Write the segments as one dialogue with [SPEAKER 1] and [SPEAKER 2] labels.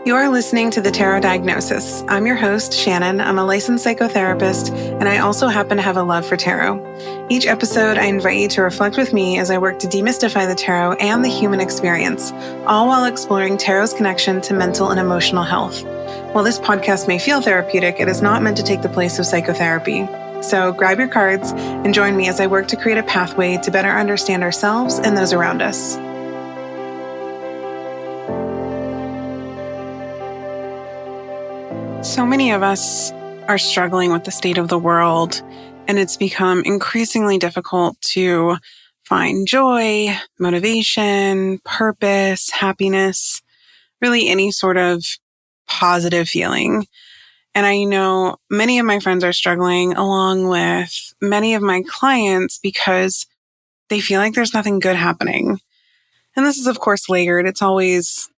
[SPEAKER 1] You are listening to The Tarot Diagnosis. I'm your host, Shannon. I'm a licensed psychotherapist, and I also happen to have a love for tarot. Each episode, I invite you to reflect with me as I work to demystify the tarot and the human experience, all while exploring tarot's connection to mental and emotional health. While this podcast may feel therapeutic, it is not meant to take the place of psychotherapy. So grab your cards and join me as I work to create a pathway to better understand ourselves and those around us. So many of us are struggling with the state of the world, and it's become increasingly difficult to find joy, motivation, purpose, happiness, really any sort of positive feeling. And I know many of my friends are struggling along with many of my clients because they feel like there's nothing good happening. And this is, of course, layered. It's always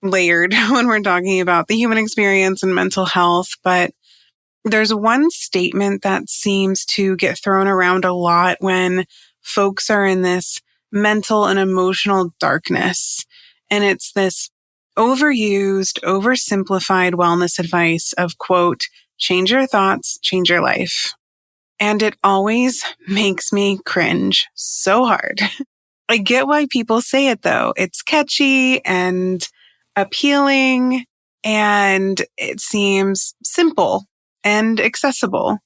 [SPEAKER 1] layered when we're talking about the human experience and mental health. But there's one statement that seems to get thrown around a lot when folks are in this mental and emotional darkness. And it's this overused, oversimplified wellness advice of, quote, change your thoughts, change your life. And it always makes me cringe so hard. I get why people say it though. It's catchy and appealing, and it seems simple and accessible.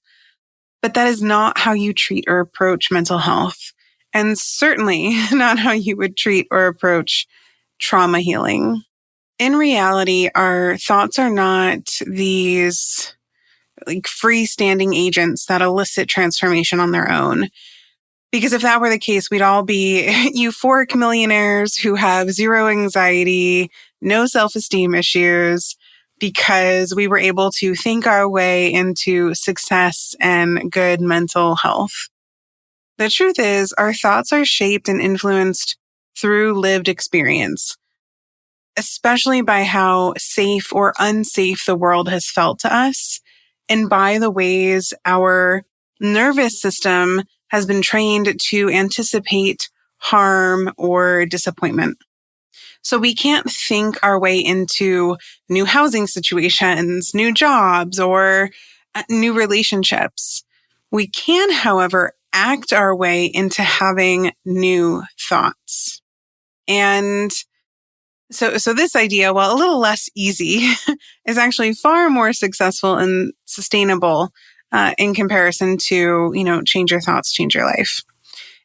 [SPEAKER 1] But that is not how you treat or approach mental health, and certainly not how you would treat or approach trauma healing. In reality, our thoughts are not these freestanding agents that elicit transformation on their own. Because if that were the case, we'd all be euphoric millionaires who have zero anxiety, no self-esteem issues, because we were able to think our way into success and good mental health. The truth is, our thoughts are shaped and influenced through lived experience, especially by how safe or unsafe the world has felt to us, and by the ways our nervous system has been trained to anticipate harm or disappointment. So we can't think our way into new housing situations, new jobs, or new relationships. We can, however, act our way into having new thoughts. And so this idea, while a little less easy, is actually far more successful and sustainable in comparison to, change your thoughts, change your life.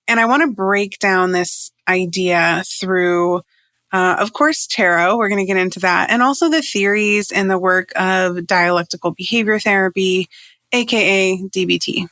[SPEAKER 1] And I want to break down this idea through, of course, tarot. We're going to get into that. And also the theories and the work of dialectical behavior therapy, aka DBT.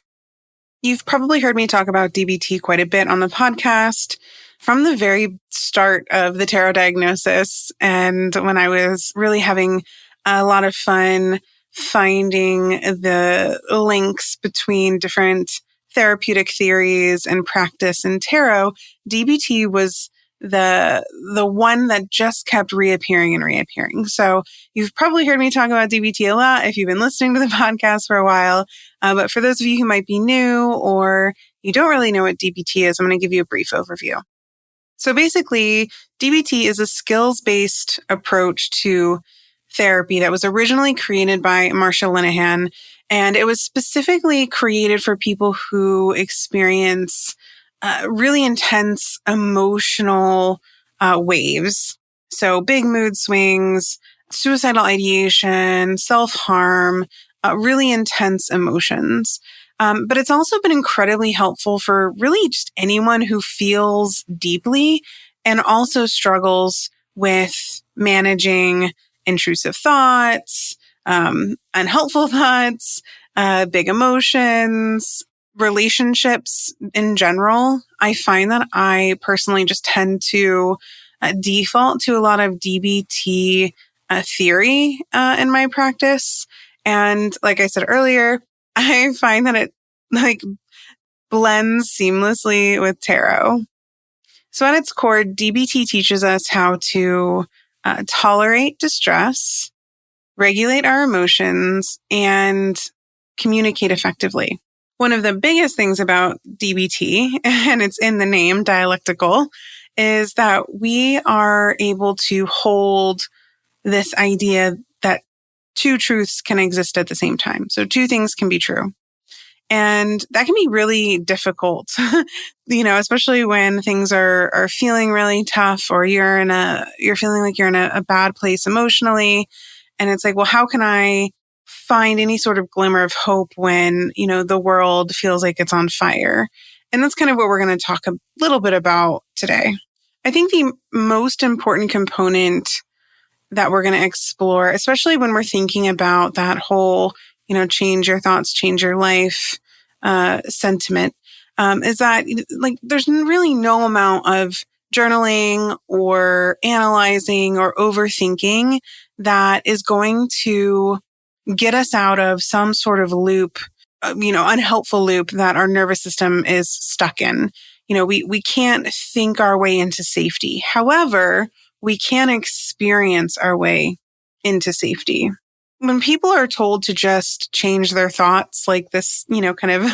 [SPEAKER 1] You've probably heard me talk about DBT quite a bit on the podcast from the very start of the tarot diagnosis. And when I was really having a lot of fun finding the links between different therapeutic theories and practice in tarot, DBT was the one that just kept reappearing and reappearing. So you've probably heard me talk about DBT a lot if you've been listening to the podcast for a while. But for those of you who might be new or you don't really know what DBT is, I'm going to give you a brief overview. So basically, DBT is a skills-based approach to therapy that was originally created by Marsha Linehan, and it was specifically created for people who experience really intense emotional waves. So big mood swings, suicidal ideation, self-harm, really intense emotions. But it's also been incredibly helpful for really just anyone who feels deeply and also struggles with managing intrusive thoughts, unhelpful thoughts, big emotions, relationships in general. I find that I personally just tend to default to a lot of DBT theory in my practice. And like I said earlier, I find that it blends seamlessly with tarot. So at its core, DBT teaches us how to tolerate distress, regulate our emotions, and communicate effectively. One of the biggest things about DBT, and it's in the name, dialectical, is that we are able to hold this idea that two truths can exist at the same time. So two things can be true. And that can be really difficult, especially when things are feeling really tough, or you're feeling like you're in a bad place emotionally. And it's like, well, how can I find any sort of glimmer of hope when, the world feels like it's on fire? And that's kind of what we're going to talk a little bit about today. I think the most important component that we're going to explore, especially when we're thinking about that whole, change your thoughts, change your life sentiment, is that there's really no amount of journaling or analyzing or overthinking that is going to get us out of some sort of loop, unhelpful loop that our nervous system is stuck in. We can't think our way into safety. However, we can experience our way into safety. When people are told to just change their thoughts, like this, kind of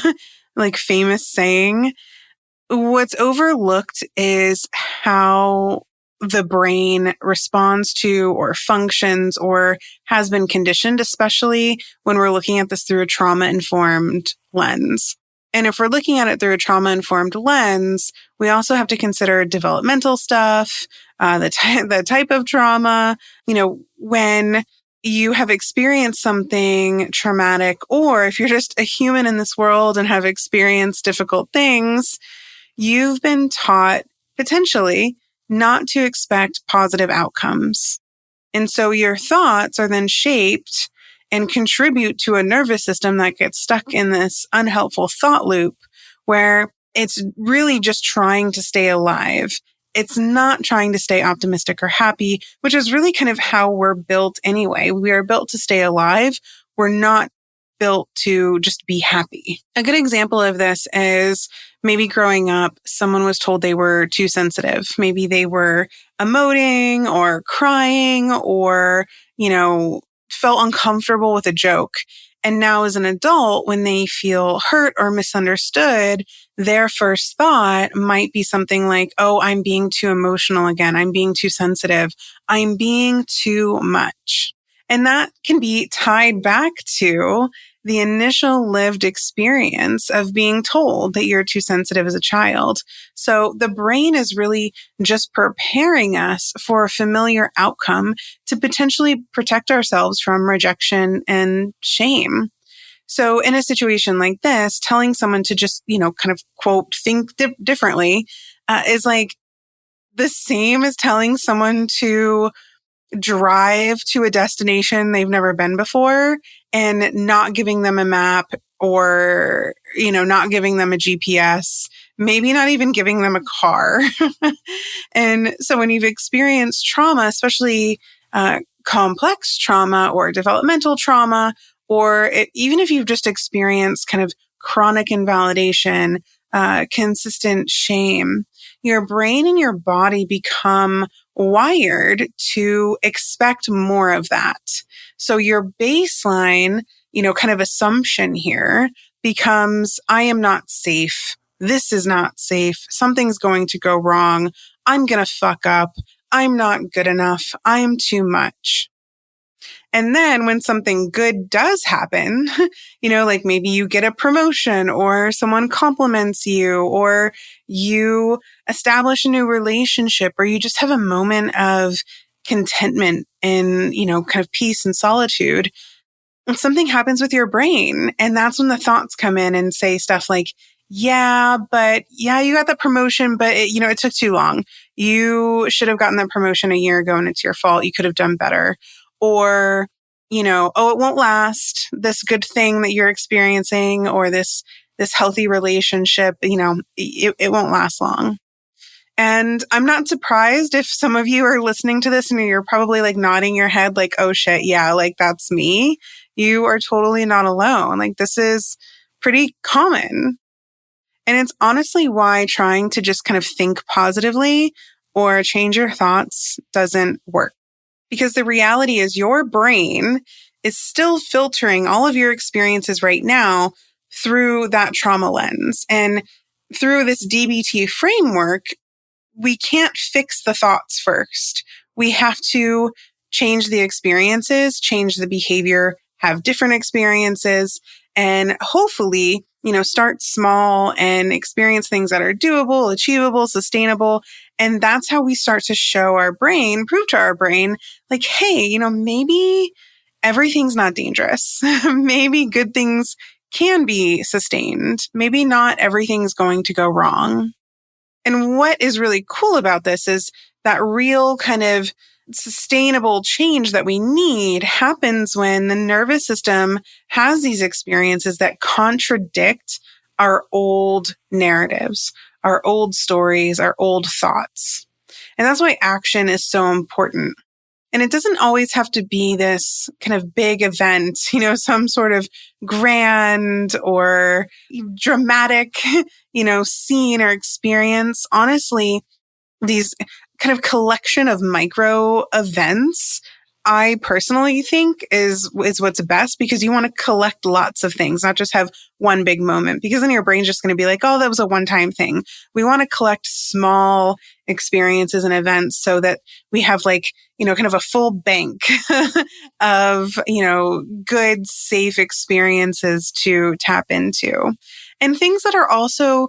[SPEAKER 1] like famous saying, what's overlooked is how the brain responds to or functions or has been conditioned, especially when we're looking at this through a trauma-informed lens. And if we're looking at it through a trauma-informed lens, we also have to consider developmental stuff, the type of trauma, when you have experienced something traumatic, or if you're just a human in this world and have experienced difficult things, you've been taught potentially not to expect positive outcomes. And so your thoughts are then shaped and contribute to a nervous system that gets stuck in this unhelpful thought loop where it's really just trying to stay alive. It's not trying to stay optimistic or happy, which is really kind of how we're built anyway. We are built to stay alive. We're not built to just be happy. A good example of this is maybe growing up, someone was told they were too sensitive. Maybe they were emoting or crying or, felt uncomfortable with a joke. And now as an adult, when they feel hurt or misunderstood, their first thought might be something like, oh, I'm being too emotional again. I'm being too sensitive. I'm being too much. And that can be tied back to the initial lived experience of being told that you're too sensitive as a child. So the brain is really just preparing us for a familiar outcome to potentially protect ourselves from rejection and shame. So in a situation like this, telling someone to just, kind of quote, think differently is like the same as telling someone to drive to a destination they've never been before and not giving them a map or, not giving them a GPS, maybe not even giving them a car. And so when you've experienced trauma, especially complex trauma or developmental trauma, or even if you've just experienced kind of chronic invalidation, consistent shame, your brain and your body become wired to expect more of that. So your baseline, kind of assumption here becomes, I am not safe. This is not safe. Something's going to go wrong. I'm going to fuck up. I'm not good enough. I'm too much. And then when something good does happen, like maybe you get a promotion or someone compliments you or you establish a new relationship or you just have a moment of contentment and, kind of peace and solitude, something happens with your brain. And that's when the thoughts come in and say stuff like, you got that promotion, but it took too long. You should have gotten that promotion a year ago and it's your fault. You could have done better. Or, oh, it won't last. This good thing that you're experiencing or this healthy relationship, it won't last long. And I'm not surprised if some of you are listening to this and you're probably like nodding your head like, oh shit, yeah, like that's me. You are totally not alone. Like this is pretty common. And it's honestly why trying to just kind of think positively or change your thoughts doesn't work. Because the reality is your brain is still filtering all of your experiences right now through that trauma lens. And through this DBT framework, we can't fix the thoughts first. We have to change the experiences, change the behavior, have different experiences, and hopefully, start small and experience things that are doable, achievable, sustainable. And that's how we start to show our brain, prove to our brain, like, hey, maybe everything's not dangerous. Maybe good things can be sustained. Maybe not everything's going to go wrong. And what is really cool about this is that real kind of sustainable change that we need happens when the nervous system has these experiences that contradict our old narratives, our old stories, our old thoughts. And that's why action is so important. And it doesn't always have to be this kind of big event, some sort of grand or dramatic, scene or experience. Honestly, these kind of collection of micro events, I personally think is what's best, because you want to collect lots of things, not just have one big moment, because then your brain's just going to be like, oh, that was a one-time thing. We want to collect small experiences and events so that we have kind of a full bank of, good, safe experiences to tap into. And things that are also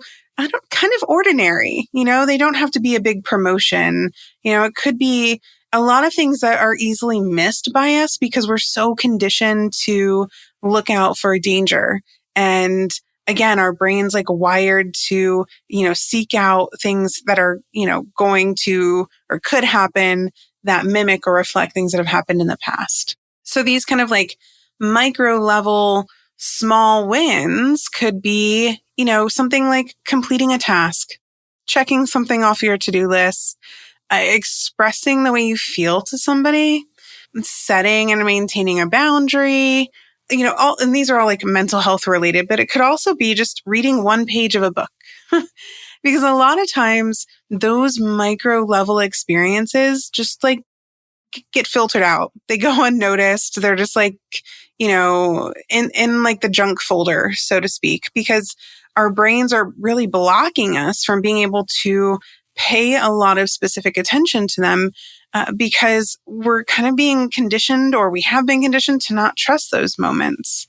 [SPEAKER 1] kind of ordinary, they don't have to be a big promotion. It could be a lot of things that are easily missed by us because we're so conditioned to look out for danger. And again, our brain's wired to, seek out things that are, going to or could happen that mimic or reflect things that have happened in the past. So these kind of micro level small wins could be, something like completing a task, checking something off your to-do list, expressing the way you feel to somebody, setting and maintaining a boundary, and these are all mental health related, but it could also be just reading one page of a book. Because a lot of times those micro level experiences just get filtered out. They go unnoticed. They're just in the junk folder, so to speak, because our brains are really blocking us from being able to pay a lot of specific attention to them because we're kind of being conditioned, or we have been conditioned to not trust those moments.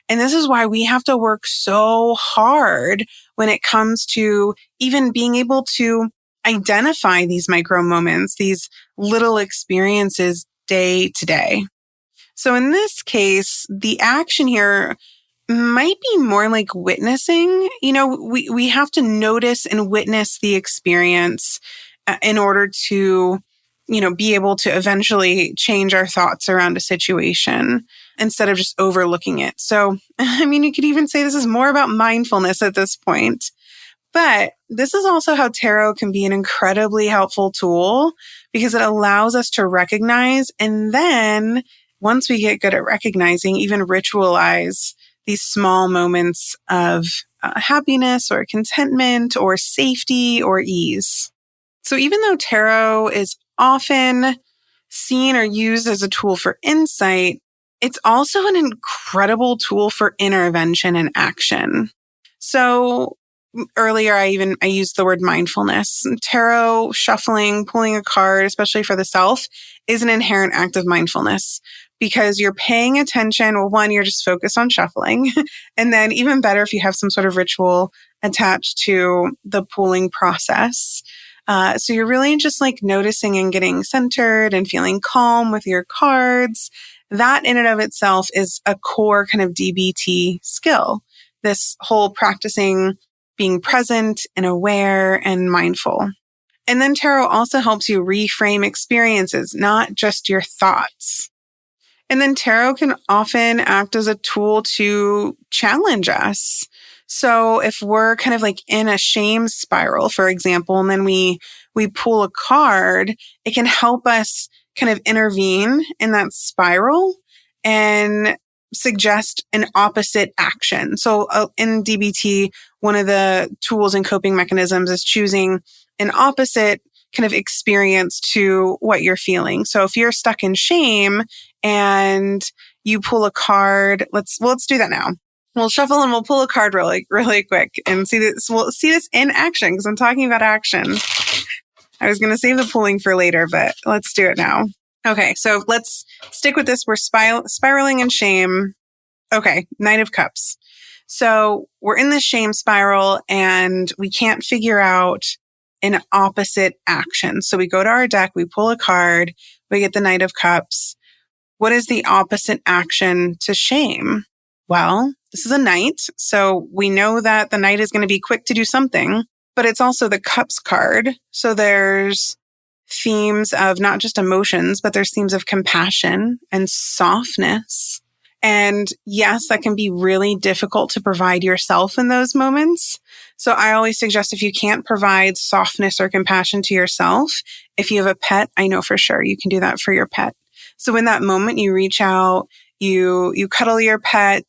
[SPEAKER 1] And this is why we have to work so hard when it comes to even being able to identify these micro moments, these little experiences day to day. So in this case, the action here might be more like witnessing. We have to notice and witness the experience in order to, be able to eventually change our thoughts around a situation instead of just overlooking it. So, you could even say this is more about mindfulness at this point. But this is also how tarot can be an incredibly helpful tool, because it allows us to recognize, and then once we get good at recognizing, even ritualize these small moments of happiness or contentment or safety or ease. So even though tarot is often seen or used as a tool for insight, it's also an incredible tool for intervention and action. So earlier, I used the word mindfulness. Tarot, shuffling, pulling a card, especially for the self, is an inherent act of mindfulness, because you're paying attention. Well, one, you're just focused on shuffling. And then even better if you have some sort of ritual attached to the pulling process. So you're really just noticing and getting centered and feeling calm with your cards. That in and of itself is a core kind of DBT skill. This whole practicing being present and aware and mindful. And then tarot also helps you reframe experiences, not just your thoughts. And then tarot can often act as a tool to challenge us. So if we're kind of in a shame spiral, for example, and then we pull a card, it can help us kind of intervene in that spiral and suggest an opposite action. So in DBT, one of the tools and coping mechanisms is choosing an opposite kind of experience to what you're feeling. So if you're stuck in shame and you pull a card, let's do that now. We'll shuffle and we'll pull a card really quick and see this. We'll see this in action, because I'm talking about action. I was going to save the pulling for later, but let's do it now. Okay, so let's stick with this. We're spiraling in shame. Okay, Knight of Cups. So we're in this shame spiral and we can't figure out an opposite action. So we go to our deck, we pull a card, we get the Knight of Cups. What is the opposite action to shame? Well, this is a knight, so we know that the knight is going to be quick to do something, but it's also the Cups card. So there's themes of not just emotions, but there's themes of compassion and softness. And yes, that can be really difficult to provide yourself in those moments. So I always suggest if you can't provide softness or compassion to yourself, if you have a pet, I know for sure you can do that for your pet. So in that moment, you reach out, you cuddle your pet,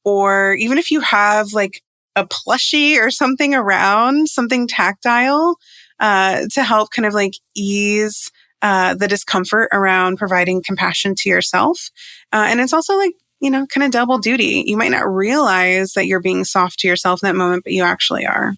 [SPEAKER 1] or even if you have like a plushie or something around, something tactile, to help kind of like ease the discomfort around providing compassion to yourself. And it's also like, kind of double duty. You might not realize that you're being soft to yourself in that moment, but you actually are.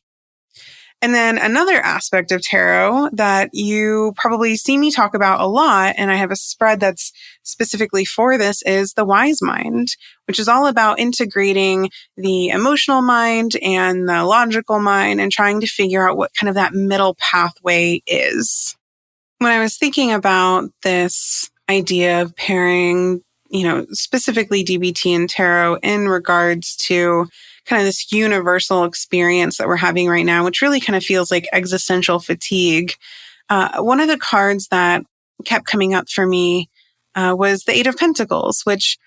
[SPEAKER 1] And then another aspect of tarot that you probably see me talk about a lot, and I have a spread that's specifically for this, is the wise mind, which is all about integrating the emotional mind and the logical mind and trying to figure out what kind of that middle pathway is. When I was thinking about this idea of pairing, specifically DBT and tarot in regards to kind of this universal experience that we're having right now, which really kind of feels like existential fatigue. One of the cards that kept coming up for me was the Eight of Pentacles, which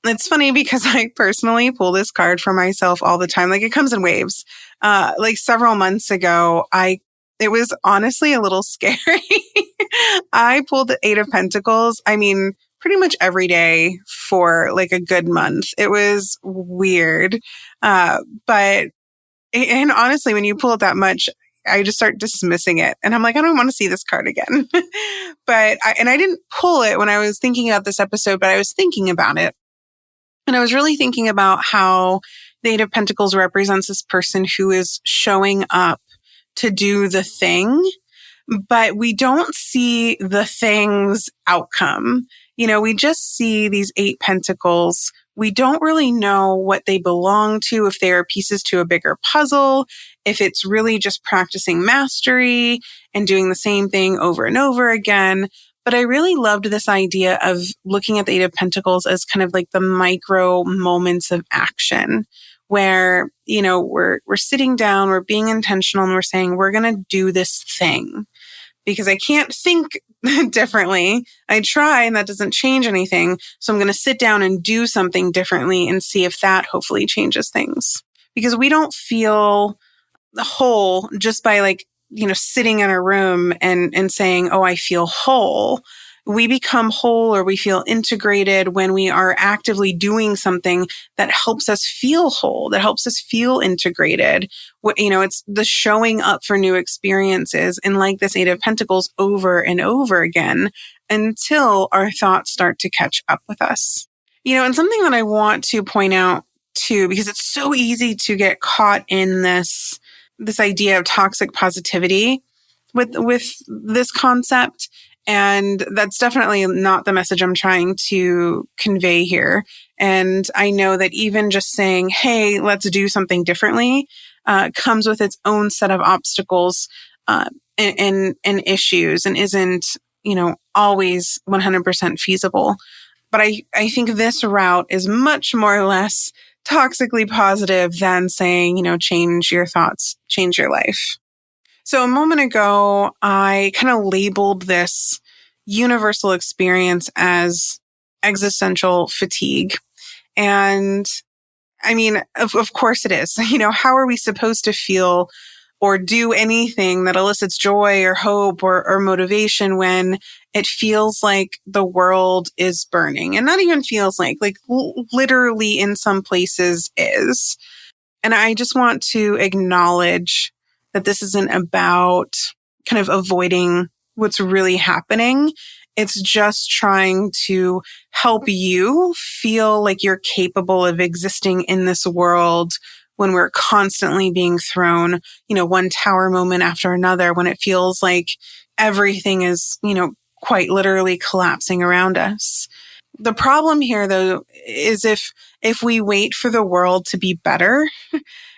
[SPEAKER 1] it's funny because I personally pull this card for myself all the time. Like it comes in waves. Like several months ago, it was honestly a little scary. I pulled the Eight of Pentacles. I mean, pretty much every day for like a good month. It was weird. And honestly, when you pull it that much, I just start dismissing it. And I'm like, I don't want to see this card again. I didn't pull it when I was thinking about this episode, but I was thinking about it. And I was really thinking about how the Eight of Pentacles represents this person who is showing up to do the thing, but we don't see the thing's outcome. We just see these Eight Pentacles. We don't really know what they belong to, if they are pieces to a bigger puzzle, if it's really just practicing mastery and doing the same thing over and over again. But I really loved this idea of looking at the Eight of Pentacles as kind of like the micro moments of action where, we're sitting down, we're being intentional, and we're saying, we're going to do this thing because I can't think differently. I try and that doesn't change anything. So I'm going to sit down and do something differently and see if that hopefully changes things. Because we don't feel whole just by sitting in a room and saying, oh, I feel whole. We become whole or we feel integrated when we are actively doing something that helps us feel whole, that helps us feel integrated. It's the showing up for new experiences and like this Eight of Pentacles over and over again until our thoughts start to catch up with us. And something that I want to point out too, because it's so easy to get caught in this idea of toxic positivity with this concept. And that's definitely not the message I'm trying to convey here. And I know that even just saying, hey, let's do something differently, comes with its own set of obstacles and issues and isn't, always 100% feasible. But I think this route is much more or less toxically positive than saying, change your thoughts, change your life. So a moment ago, I kind of labeled this universal experience as existential fatigue. And I mean, of course it is. How are we supposed to feel or do anything that elicits joy or hope or motivation when it feels like the world is burning? And not even feels like literally in some places is. And I just want to acknowledge that this isn't about kind of avoiding what's really happening. It's just trying to help you feel like you're capable of existing in this world when we're constantly being thrown, one tower moment after another, when it feels like everything is, quite literally collapsing around us. The problem here, though, is if we wait for the world to be better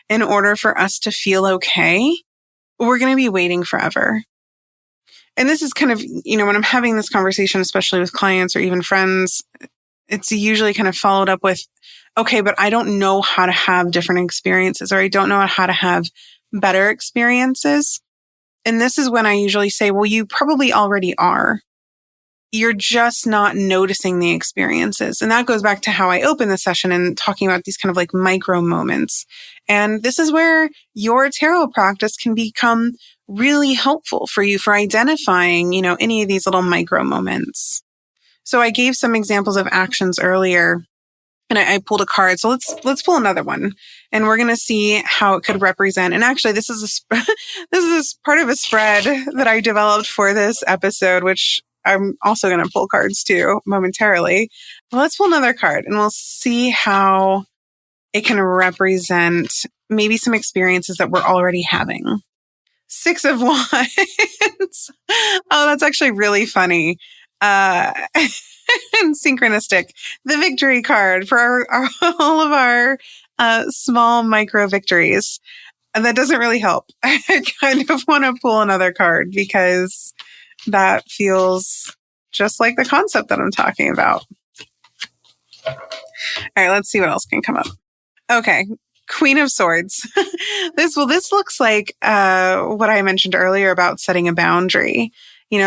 [SPEAKER 1] in order for us to feel okay, we're going to be waiting forever. And this is kind of, when I'm having this conversation, especially with clients or even friends, it's usually kind of followed up with, okay, but I don't know how to have different experiences, or I don't know how to have better experiences. And this is when I usually say, well, you probably already are. You're just not noticing the experiences. And that goes back to how I opened the session and talking about these kind of like micro moments. And this is where your tarot practice can become really helpful for you for identifying, any of these little micro moments. So I gave some examples of actions earlier, and I pulled a card. So let's pull another one, and we're going to see how it could represent. And actually, this is this is part of a spread that I developed for this episode, which I'm also going to pull cards too momentarily. Well, let's pull another card, and we'll see how it can represent maybe some experiences that we're already having. 6 of Wands. Oh, that's actually really funny. And synchronistic. The victory card for all of our small micro victories. And that doesn't really help. I kind of want to pull another card because that feels just like the concept that I'm talking about. All right, let's see what else can come up. Okay. Queen of Swords. This looks like what I mentioned earlier about setting a boundary.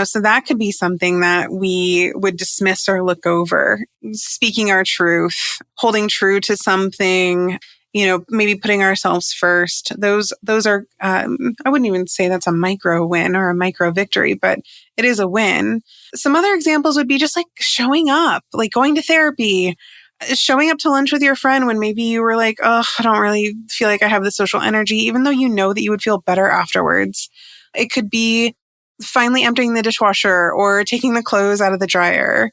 [SPEAKER 1] So that could be something that we would dismiss or look over. Speaking our truth, holding true to something, maybe putting ourselves first. Those are, I wouldn't even say that's a micro win or a micro victory, but it is a win. Some other examples would be just like showing up, like going to therapy, showing up to lunch with your friend when maybe you were like, oh, I don't really feel like I have the social energy, even though you know that you would feel better afterwards. It could be finally emptying the dishwasher or taking the clothes out of the dryer.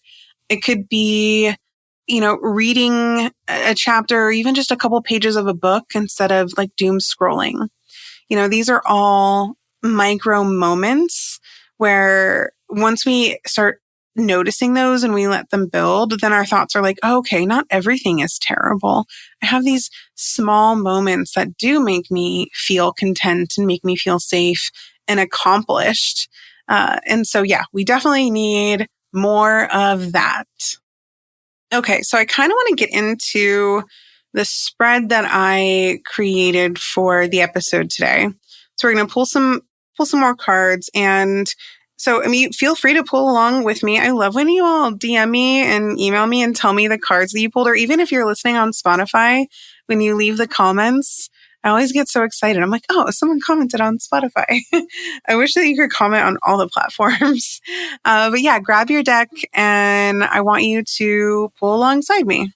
[SPEAKER 1] It could be, reading a chapter or even just a couple pages of a book instead of like doom scrolling. These are all micro moments where once we start noticing those and we let them build, then our thoughts are like, oh, okay, not everything is terrible. I have these small moments that do make me feel content and make me feel safe and accomplished. And so, yeah, we definitely need more of that. Okay, so I kind of want to get into the spread that I created for the episode today. So we're going to pull some more cards. And so, feel free to pull along with me. I love when you all DM me and email me and tell me the cards that you pulled, or even if you're listening on Spotify, when you leave the comments, I always get so excited. I'm like, oh, someone commented on Spotify. I wish that you could comment on all the platforms. But yeah, grab your deck and I want you to pull alongside me.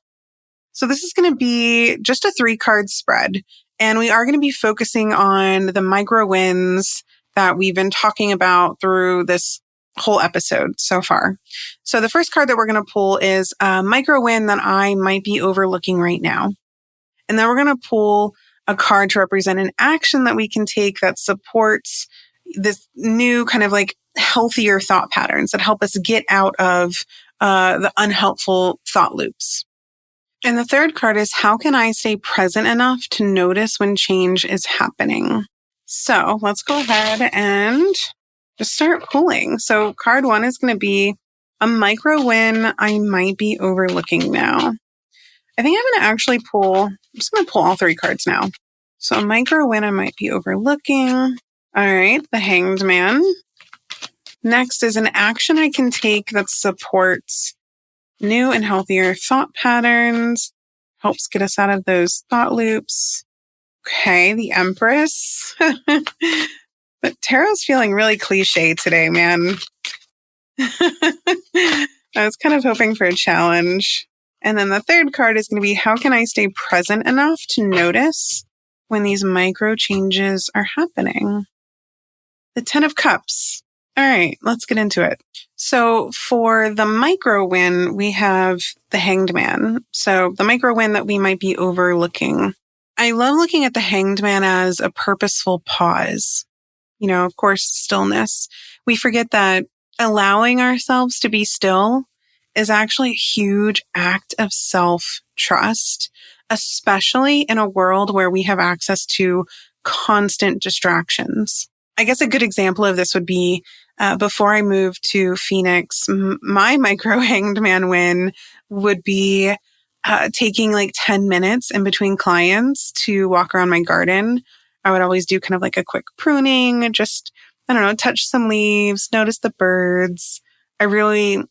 [SPEAKER 1] So this is going to be just a 3-card spread. And we are going to be focusing on the micro wins that we've been talking about through this whole episode so far. So the first card that we're going to pull is a micro win that I might be overlooking right now. And then we're going to pull a card to represent an action that we can take that supports this new kind of like healthier thought patterns that help us get out of the unhelpful thought loops. And the third card is, how can I stay present enough to notice when change is happening? So let's go ahead and just start pulling. So card 1 is going to be a micro win I might be overlooking now. I think I'm going to actually I'm just going to pull all 3 cards now. So a micro win I might be overlooking. All right, the Hanged Man. Next is an action I can take that supports new and healthier thought patterns, helps get us out of those thought loops. Okay, the Empress. But tarot's feeling really cliche today, man. I was kind of hoping for a challenge. And then the third card is going to be, how can I stay present enough to notice when these micro changes are happening? The 10 of Cups. All right, let's get into it. So for the micro win, we have the Hanged Man. So the micro win that we might be overlooking. I love looking at the Hanged Man as a purposeful pause. Of course, stillness. We forget that allowing ourselves to be still is actually a huge act of self-trust, especially in a world where we have access to constant distractions. I guess a good example of this would be before I moved to Phoenix, my micro hanged man win would be taking like 10 minutes in between clients to walk around my garden. I would always do kind of like a quick pruning, just, I don't know, touch some leaves, notice the birds. I really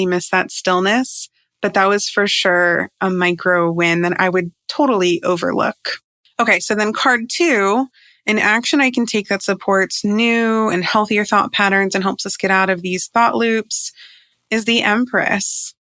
[SPEAKER 1] miss that stillness, but that was for sure a micro win that I would totally overlook. Okay, so then card 2, an action I can take that supports new and healthier thought patterns and helps us get out of these thought loops is the Empress.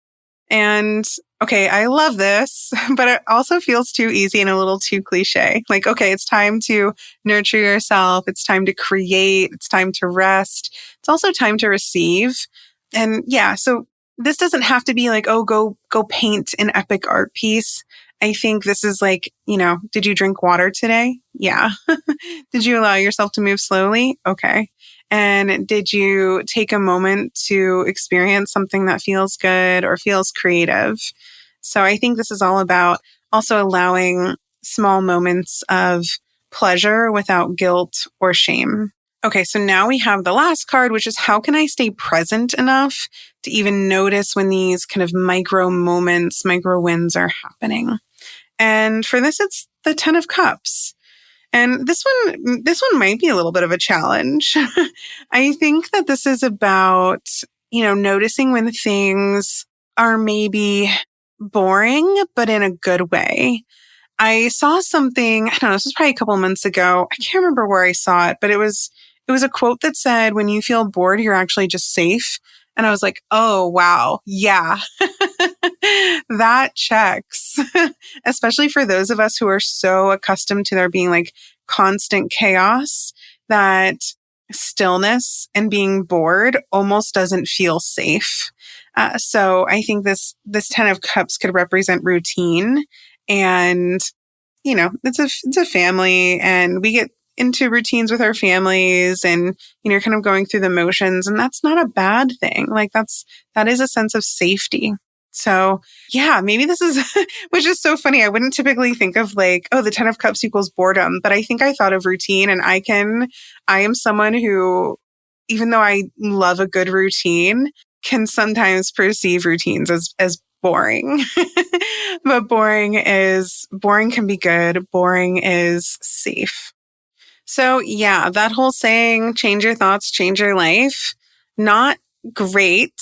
[SPEAKER 1] And okay, I love this, but it also feels too easy and a little too cliche. Like, okay, it's time to nurture yourself. It's time to create. It's time to rest. It's also time to receive. And yeah, so this doesn't have to be like, oh, go paint an epic art piece. I think this is like, did you drink water today? Yeah. Did you allow yourself to move slowly? Okay. And did you take a moment to experience something that feels good or feels creative? So I think this is all about also allowing small moments of pleasure without guilt or shame. Okay, so now we have the last card, which is how can I stay present enough to even notice when these kind of micro moments, micro wins are happening? And for this, it's the 10 of Cups. And this one might be a little bit of a challenge. I think that this is about, noticing when things are maybe boring, but in a good way. I saw something, I don't know, this was probably a couple of months ago. I can't remember where I saw it, but it was a quote that said, when you feel bored, you're actually just safe. And I was like, oh, wow. Yeah, that checks, especially for those of us who are so accustomed to there being like constant chaos that stillness and being bored almost doesn't feel safe. So I think this 10 of Cups could represent routine and, it's a family and we get into routines with our families and, you're kind of going through the motions and that's not a bad thing. Like that is a sense of safety. So yeah, maybe this is, which is so funny. I wouldn't typically think of like, oh, the 10 of Cups equals boredom, but I think I thought of routine and I am someone who, even though I love a good routine, can sometimes perceive routines as boring. But boring can be good. Boring is safe. So yeah, that whole saying, change your thoughts, change your life, not great.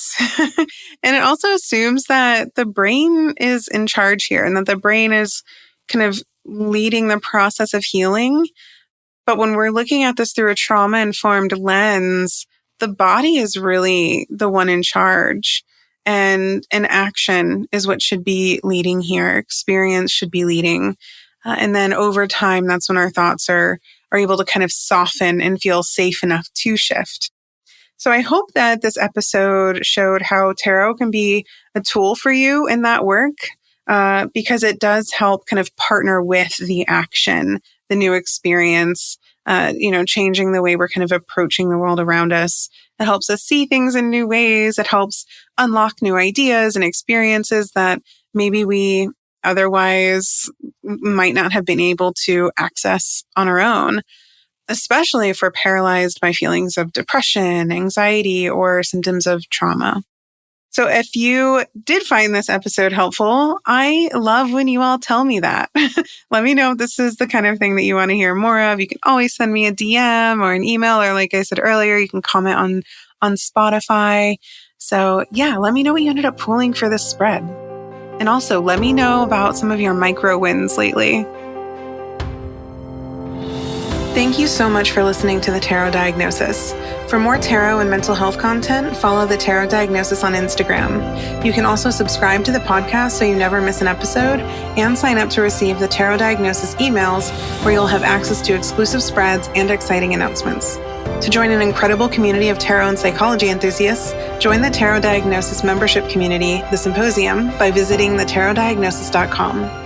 [SPEAKER 1] And it also assumes that the brain is in charge here and that the brain is kind of leading the process of healing. But when we're looking at this through a trauma-informed lens, the body is really the one in charge. And an action is what should be leading here. Experience should be leading. And then over time, that's when our thoughts are able to kind of soften and feel safe enough to shift. So I hope that this episode showed how tarot can be a tool for you in that work, because it does help kind of partner with the action, the new experience, changing the way we're kind of approaching the world around us. It helps us see things in new ways. It helps unlock new ideas and experiences that maybe we otherwise might not have been able to access on our own, especially if we're paralyzed by feelings of depression, anxiety, or symptoms of trauma. So if you did find this episode helpful, I love when you all tell me that. Let me know if this is the kind of thing that you want to hear more of. You can always send me a DM or an email, or like I said earlier, you can comment on Spotify. So yeah, let me know what you ended up pulling for this spread. And also let me know about some of your micro wins lately. Thank you so much for listening to The Tarot Diagnosis. For more tarot and mental health content, follow The Tarot Diagnosis on Instagram. You can also subscribe to the podcast so you never miss an episode, and sign up to receive the Tarot Diagnosis emails, where you'll have access to exclusive spreads and exciting announcements. To join an incredible community of tarot and psychology enthusiasts, join the Tarot Diagnosis membership community, The Symposium, by visiting thetarotdiagnosis.com.